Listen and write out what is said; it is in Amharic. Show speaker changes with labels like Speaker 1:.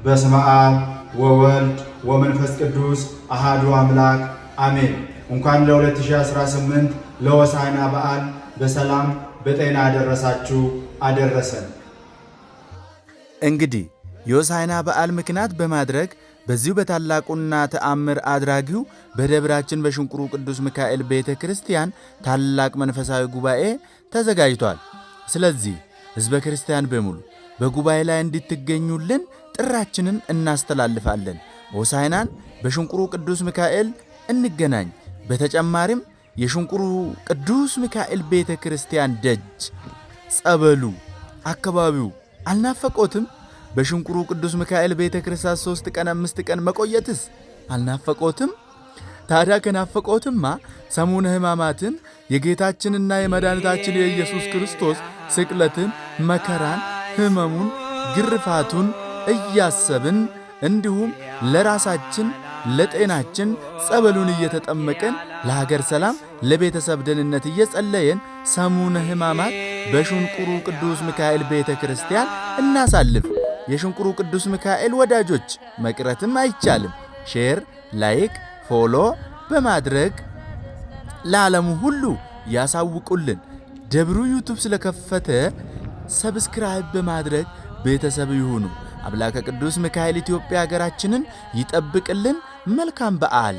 Speaker 1: በስመ አብ ወወልድ ወመንፈስ ቅዱስ አሃዱ አምላክ አሜን። እንኳን ለ2018 ለሆሳዕና በዓል በሰላም በጤና አደረሳችሁ አደረሰን።
Speaker 2: እንግዲህ የሆሳዕና በዓል ምክንያት በማድረግ በዚሁ በታላቁና ተአምር አድራጊው በደብራችን በሽንቁሩ ቅዱስ ሚካኤል ቤተ ክርስቲያን ታላቅ መንፈሳዊ ጉባኤ ተዘጋጅቷል። ስለዚህ ሕዝበ ክርስቲያን በሙሉ በጉባኤ ላይ እንድትገኙልን ጥራችንን እናስተላልፋለን። ሆሳዕናን በሽንቁሩ ቅዱስ ሚካኤል እንገናኝ። በተጨማሪም የሽንቁሩ ቅዱስ ሚካኤል ቤተ ክርስቲያን ደጅ፣ ጸበሉ፣ አካባቢው አልናፈቆትም? በሽንቁሩ ቅዱስ ሚካኤል ቤተ ክርስቲያን 3 ቀን 5 ቀን መቆየትስ አልናፈቆትም? ታዲያ ከናፈቆትማ ሰሙነ ሕማማትን የጌታችንና የመድኃኒታችን የኢየሱስ ክርስቶስ ስቅለትን፣ መከራን፣ ሕመሙን፣ ግርፋቱን እያሰብን እንዲሁም ለራሳችን ለጤናችን ጸበሉን እየተጠመቀን ለሀገር ሰላም ለቤተሰብ ደህንነት እየጸለየን ሰሙነ ሕማማት በሽንቁሩ ቅዱስ ሚካኤል ቤተ ክርስቲያን እናሳልፍ። የሽንቁሩ ቅዱስ ሚካኤል ወዳጆች መቅረትም አይቻልም። ሼር፣ ላይክ፣ ፎሎ በማድረግ ለዓለሙ ሁሉ ያሳውቁልን። ደብሩ ዩቱብ ስለከፈተ ሰብስክራይብ በማድረግ ቤተሰብ ይሁኑ። አምላከ ቅዱስ ሚካኤል ኢትዮጵያ ሀገራችንን ይጠብቅልን። መልካም በዓል።